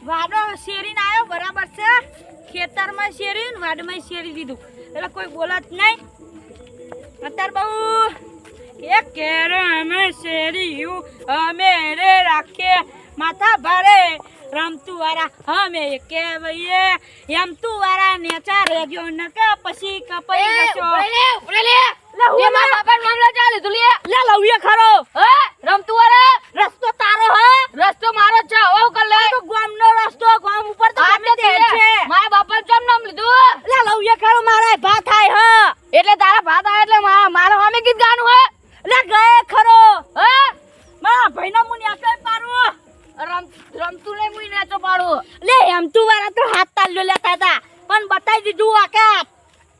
વાડો શેરીને આવ્યો બરાબર છે. ખેતરમાં શેરી ને વાડમાં શેરી દીધું એટલે કોઈ બોલત નહીં. અત્યારે બહુ એક કેરો અમે શેરીયું અમે રે રાખે માથા ભારે રમતું વાળા અમે કે ભાઈએ એમતું વાળા નેચા રેજો ન કે પછી કપાઈ જશો. લે મારા બાપા મામલા ચાલે તું લે લઉએ ખરો હે રમતું વાળા રસ્તો તારો હે રસ્તો મારો છે હવે કર લે તો ગામનો રસ્તો ગામ ઉપર તો ગમે તે છે. મારા બાપા જમ નામ લીધું લે લઉએ ખરો મારે ભા થાય હે એટલે તારા ભાત આવે એટલે મારો સામે ગીત ગાનું હે લે ગયે ખરો હે મારા ભાઈનો મુની આકઈ પારું રમતું ને મુઈ નેચો પાડું લે એમતું વાળા તો હાથ તાલ્યો લેતા હતા પણ બતાઈ દીધું આકાત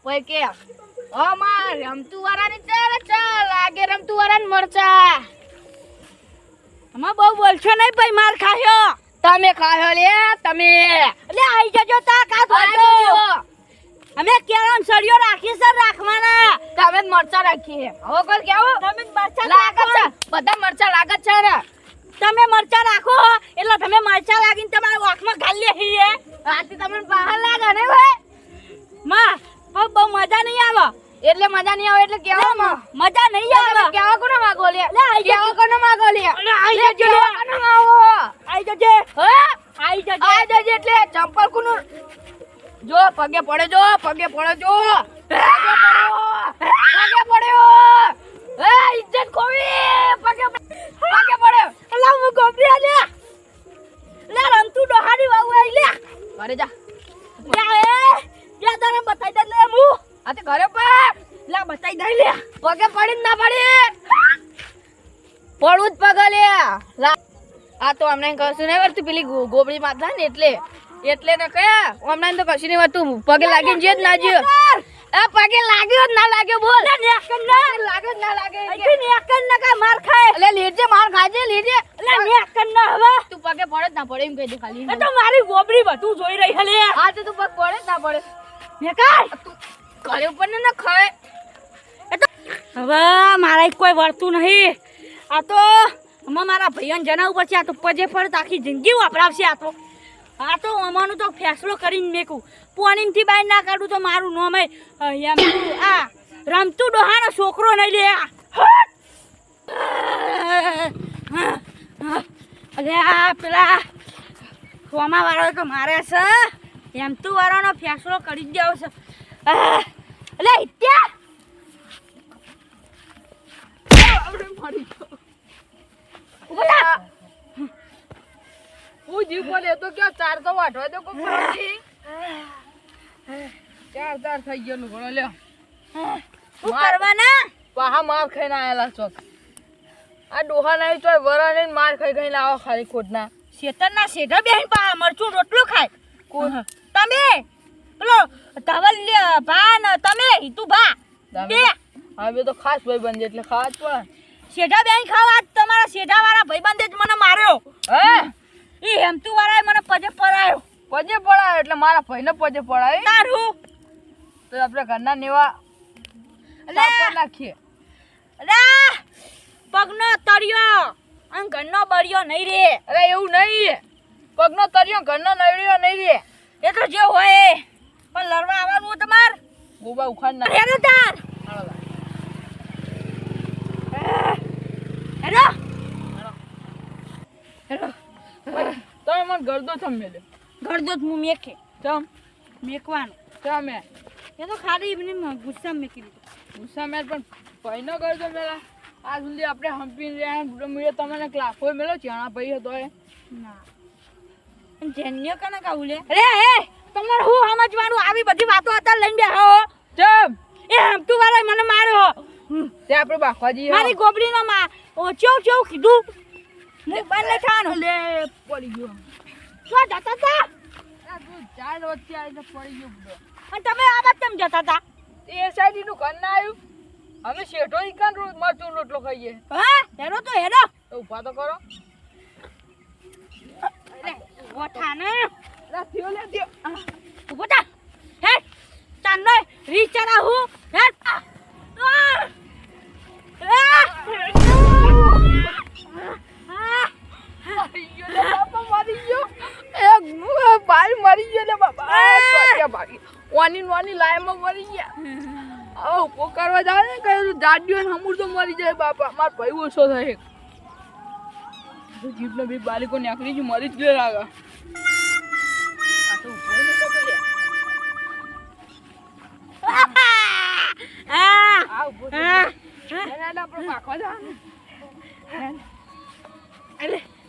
ઓય કે ઓ માર રમતું વાળા ને ચાલ લાગે રમતું વાળા ને મરચા અમે બહુ બોલશો નહીં ભાઈ માર ખાયો તમે ખાયો લે તમે લે આઈ જજો તા કાત વાજો અમે કેરમ સળિયો રાખી છે રાખવાના તમે જ મરચા રાખી હવે કોઈ કેવું તમે મરચા લાગત રાખો છે બધા મરચા લાગત છે ને તમે મરચા રાખો એટલે તમે મરચા લાગીને તમારા આંખમાં ગાલી હીએ આથી તમને બહાર લાગે ને ભાઈ માં બહુ મજા નહીં આવે એટલે મજા નહીં આવે એટલે કેવો મજા નહીં આવે કેવો કોને માગો લે લે આઈ કેવો કોને માગો લે આઈ જજો કોને માગો આઈ જજે હે આઈ જજે આઈ જજે એટલે ચંપલ કોનું જો પગે પડે જો પગે પડ્યો એ ઇજ્જત ખોવી પગે પડ્યો અલા હું ગોબરી લે લે રમતું ડોહાડી વાવ આઈ લે ઘરે જા લે તારે બતાઈ દે લે હું આ તે ઘરે પર લે બતાઈ દે લે પગે પડી ના પડી પડું જ પગે લે આ તો અમને કશું નહીં વર્તું પેલી ગોબડી માથા ને એટલે ને કયા અમને તો કશું નહીં વર્તું પગે લાગીને જે જ ના જ્યો એ પગે લાગ્યો જ ના લાગ્યો બોલ લે નેકન ના લાગ્યો જ ના લાગે આઈ નેકન ના કા માર ખાય એટલે લેજે માર ખાજે લેજે લે નેકન ના હવે તું પગે પડે જ ના પડે એમ કહી દે ખાલી એ તો મારી ગોબરી બધું જોઈ રહી હે લે હા તો તું પગ પડે જ ના પડે નેકર ઘરે ઉપર ને ના ખાય હવે મારા કોઈ વળતું નહીં આ તો મારા ભાઈઓને જણાવવું પડશે આ તો પજે પડે તો આખી જિંદગી વાપરાવશે આ તો અમાનું તો ફેસલો કરીને મેકું પોણીમથી બહાર ના કાઢું તો મારું નામ એમ આ રમતું ડોહાનો છોકરો નહીં લે અરે આ પેલા સોમા વાળો તો મારે છે એમતું વાળાનો ફેસલો કરી જ દેવો છે એટલે ઇત્યા હું જીવ બોલે તો ક્યાં ચાર તો વાટવા દો કોઈ ચાર થઈ ગયો નું ઘણો લ્યો શું કરવાના પાહા માર ખાઈને આયેલા ચોક આ ડોહા નહીં તો વરા ને માર ખાઈ ખાઈને આવો ખાલી ખોટના શેતરના શેઢા બેહીન પા મરચું રોટલો ખાય તમે પેલો ધવલ ભા ને તમે હિતુ ભા બે હવે તો ખાસ ભાઈ બંધ એટલે ખાવા જ પડે શેઢા બેહીન ખાવા તમારા શેઢા વાળા ભાઈબંધે જ મને માર્યો હે ઈ હેમતુ વાળાએ મને પજે પરાયો પજે પડાય એટલે મારા ભાઈને પજે પડાય તારું તો આપણે ઘરના નેવા સાપર નાખીએ અરે પગનો તળિયો અને ઘરનો બળિયો નહીં રે અરે એવું નહીં પગનો તરિયો ઘરનો નળિયો નહીં રે એ તો જે હોય પણ લડવા આવવાનું તમાર ગોબા ઉખાડ ના હેરો તાર હેરો હેરો તમે મને ગરદો છમ મેલે ઘરદો જ હું મેકે ચમ મેકવાનું ચમે એ તો ખાલી એમને ગુસ્સા મેકી દીધું ગુસ્સા મેલ પણ ભાઈનો ગરદો મેલા આ સુધી આપણે હંપી રહ્યા મેળે તમને ક્લાફો મેલો ચણા ભાઈ હતો એ ના જેન્યો કને કાવું લે અરે હે તમારે હું સમજવાનું આવી બધી વાતો હતા લઈને બેહો ચમ એ હમતું વાળા મને માર્યો તે આપણે બાખવાજી મારી ગોબડીનો માં ઓ ચેવ કીધું મોબાઈલ ને ખાનો લે પડી ગયો શું જતા તા આ તું ચાર વચ્ચે આવીને પડી ગયો બધો અને તમે આ વાત કેમ જતા તા એ સાઈડ નું ઘર ના આવ્યું અમે શેઠો ઈકાન મરચું રોટલો ખાઈએ હા હેરો તો હેરો તો ઉભા તો કરો અરે ઓઠાને થયો લે થયો ઉભો થા હે ચાંદો રીચરા હું હે બાર મરી ગયો ને બાપા આ ભાગી વાની લાયમાં મરી ગયા ઓ પોકારવા જાવ ને કયું દાડિયો ને હમુર તો મરી જાય બાપા માર ભાઈ ઓછો થાય તો જીભને બે બાલીકો નાખરી જ મરી જ ગયો લાગે આ તો ઉભો ને તો કર્યા આ ઉભો એને આપણે પાખવા જવાનું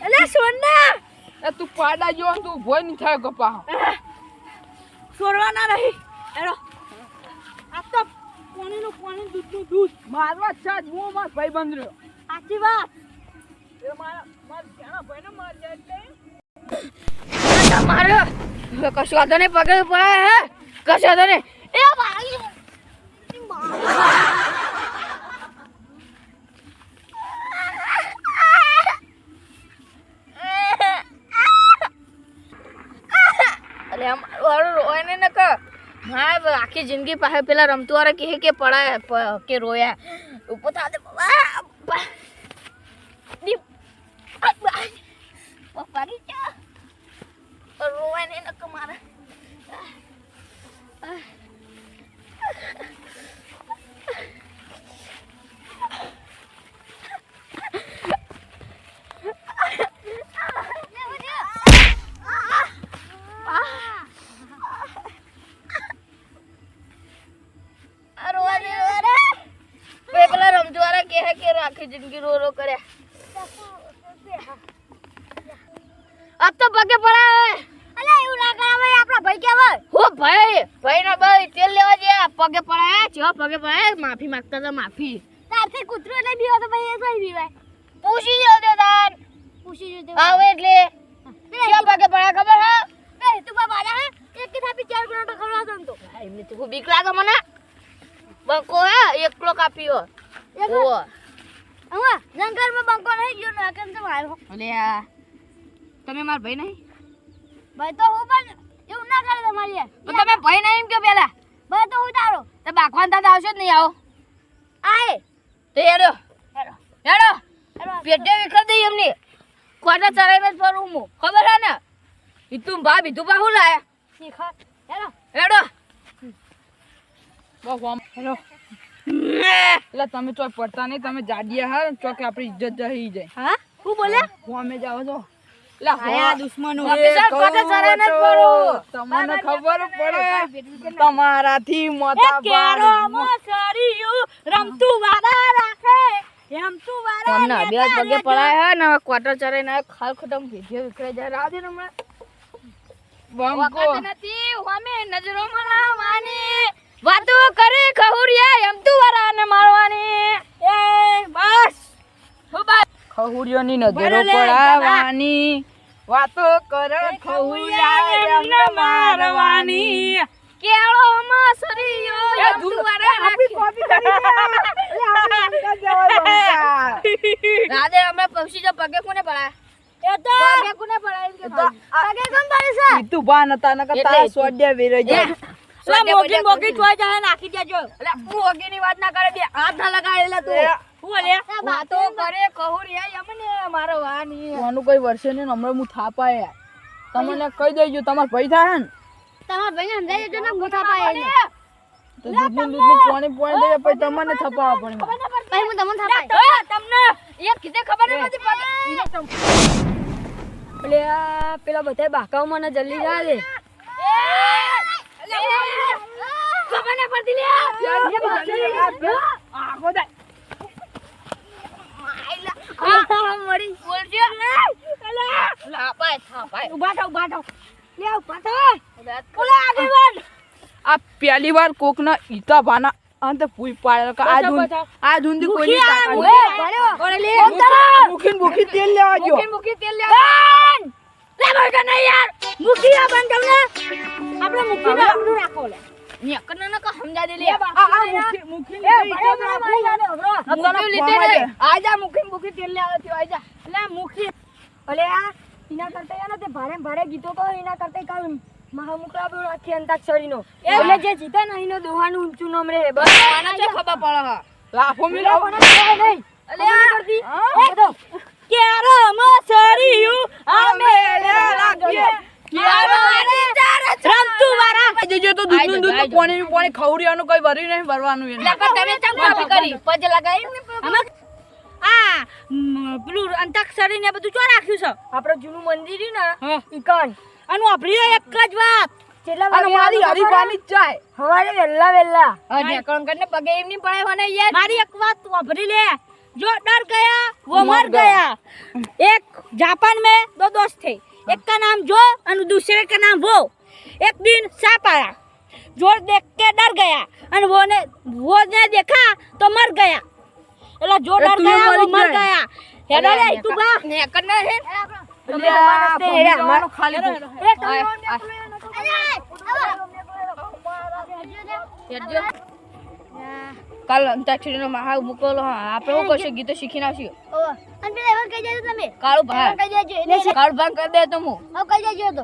અલે સોના એ તું પાડા જો તું ઉભો નહીં થાય કપા છોડવાના નહીં એરો આ તો પાણી દૂધનું દૂધ મારવા છે હું માર ભાઈ બંધ રહ્યો સાચી વાત એ મારા ક્યાંના ભાઈને માર જાય એટલે મારો કશું વાંધો નહીં પગે પડે હે કશું વાંધો નહીં એ ભાઈ અલે મારું રોય ને ન ક હા આખી જિંદગી પાસે પેલા રમતું વાળા કે પડાય કે રોયા ઉપર થા દે પાડી ચા રોવાય ને ન ક મારે આખી જિંદગી રો રો કરે अब तो पगे पड़ा है અલે એવું ના કરાવે આપણા ભાઈ કેવાય हो भाई ना भाई तेल लेवा जे पगे पड़ा है जो पगे पड़ा है माफी मांगता था माफी તારથી કૂતરો નહીં બીવો તો ભાઈ એ કઈ બીવાય पूछी जो दे दान પૂછી જોતે आवे એટલે क्या पगे पड़ा खबर है એ તું બાબા આલા હે એક કે થાપી 4 કિલો ખવડા દમ તો એમને તો બીક લાગે મને બંકો હે એકલો કાપ્યો ઓ અમા જંગલમાં બંકો નહીં ગયો ના કેમ તો મારો અલે આ તમે માર ભાઈ નહીં ભાઈ તો હું પણ એવું ના કરે તમારી તો તમે ભાઈ નહીં એમ કે પેલા ભાઈ તો હું તારો તો બાખવાન તા આવશો જ નહીં આવો આય તે હેડો હેરો હેડો હેરો પેટે વિખર દઈ એમની કોટા ચરાઈને જ ફરું હું ખબર હે ને ઈતું ભા બીધું પા હું લાયા શીખા હેરો હેડો બહુ આમ હેલો એટલે તમે ચોક પડતા નહીં તમે જાડિયા હા ચોક આપણી ઇજ્જત જઈ જાય હા હું બોલે હોમે જાવ છો એટલે આયા દુશ્મનો ઓફિસર કોટા ચરાઈને જ ફરું તમને ખબર પડે તમારાથી મોટા કેરો મોસરીયું રમતું વાડા રાખે રમતું વાડા અમને અભ્યાસ પગે પડાય હે ને ક્વાર્ટર ચરાઈને ખાલ ખતમ વિડિયો વિખરાઈ જાય રાધે રમણે બંકો વખત નથી હોમે નજરોમાં લાવવાની વાતો કરે ખહુરિયા એમ તું વરાને મારવાની એ બસ હો બસ ખહુડિયોની નજરો બરોલે, પડાવવાની વાતો કરે ખહુડિયા એમને મારવાની કેળોમાં સરિયો એમ તું વરા રાધે અમે પક્ષી જો પગે કોને પડાય એ તો પગે કોને પડાય કે પગે કોણ પાડે છે તું બા નતા નકા તારા એટલે સોડિયા વેરાઈ જાય લા મોગી મોગી ચોય જાય નાખી દેજો અલે હું ઓગીની વાત ના કરે બે હાથ ના લગાડેલા તું હું બોલે વાતો કરે ખહુરિયા એમને મારવાની કોનું કોઈ વર્ષે ને હમણાં હું થાપાય તમને કહી દેજો તમાર ભાઈ થાય ને તમાર ભાઈને સમજાઈ દેજો ને મોટા પાયે ને તો દૂધનું પાણી દઈએ પછી તમને થપાવા પડે ભાઈ હું તમને થાપાય તમને એ કીધે ખબર નથી પગે પેલા બધા બાકાઓ મને જલ્દી જા દે ખબર ના પડતી લે મરી બોલજો થાપાય ઉભા થાવ લે ઉભા થાવ ઓલા આગેવાન આ પહેલી વાર કોકના ઈતા ભાના અંત પૂઈ પાડે કે આ ધૂંધી કોઈ મુખી તેલ લેવા જો મુખી તેલ લેવા લે બરકા નહીં યાર મુખી આ બંધ તમને આપણે મુખી ના આપણું રાખો લે નિયકન ન ક સમજા દે લે મુખી મુખી લીધે ને આજા મુખી તેલ લે આવે થયો આજા એટલે મુખી અલે આ એના કરતા યાર તે ભારે ગીતો તો એના કરતા કાલ મહામુકરા બો રાખી અંતાક્ષરીનો એટલે જે જીતે ને એનો દોહાનું ઊંચું નામ રે બસ આના છે ખબર પડે હા લાફો મિલાવ નહીં અલે આ કેરો મસરીયું અમે લાગીએ કેરો તો પાણી ખવડિયાનું કઈ ભર્યું નહીં ભરવાનું એને લા પણ તમે ચમ કોપી કરી પજ લગાવી ને આમાં આ પેલું અંતાક્ષરી ને બધું ચો રાખ્યું છે આપણે જૂનું મંદિર છે ને હા ઈકણ આનું આપણી એક જ વાત કેટલા અને મારી હરીફાની જ ચાય હવારે વેલા ઢેકણ કરીને પગે એમ નહીં પડાય હોને યાર મારી એક વાત તું આપરી ले जो डर गया वो मर गया एक जापान में दो दोस्त थे एक का नाम जो और दूसरे का नाम वो एक दिन सांप आया जो देख के डर गया और वो ने देखा तो मर गया એટલે જો ડર ગયા वो मर गया હેડો લે તું બા ઢેકણ ના છે તમે માણસ તે હેડ્યા અમાર ખાલી હેડજો કાલ અંતાક્ષરીનો મહા મુકેલો આપણે શું કરશું ગીતો શીખી નાખશું અને પેલા એવા કહી દેજો તમે કાળું ભાઈ કહી દેજો એટલે કાળું ભાઈ કરી દે તો હું કહી દેજો તો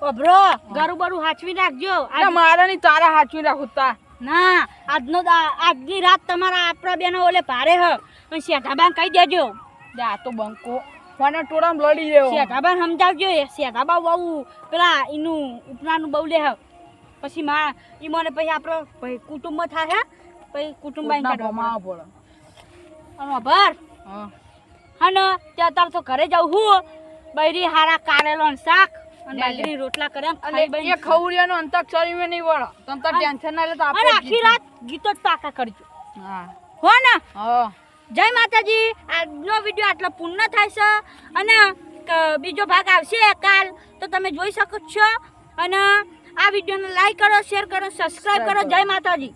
ઓબ્રો ગારું બારું હાચવી રાખજો મારા ની તારા હાચવી રાખું તા ના આજની રાત તમારા આપણા બેનો ઓલે ભારે હ અને શેઠાબાન કહી દેજો જા તો બંકો મને ટોળામ લડી જેવો શેઠાબાન સમજાવજો શેઠાબા બહુ પેલા એનું ઉપનાનું બહુ લે હ પછી માં ઈ મને પછી આપણો ભાઈ કુટુંબમાં થાય પછી કુટુંબ બાઈ કાઢવા ભમાવા પડે અને ભર હા અને ત્યાં તાર તો ઘરે જાઉં હું બૈરી હારા કારેલો ને શાક અને બાજરી રોટલા કર્યા અને ખાઈ બઈ એ ખવડિયાનો અંતાક્ષરી મે નહીં વળો તમ તાર ટેન્શન ના લે તો અને આપણે આખી રાત ગીતો જ પાકા કરજો હા હો ને હા જય માતાજી આજનો વિડીયો આટલો પૂર્ણ થાય છે અને બીજો ભાગ આવશે કાલ તો તમે જોઈ શકો છો અને આ વિડીયોને લાઈક કરો શેર કરો સબસ્ક્રાઇબ કરો જય માતાજી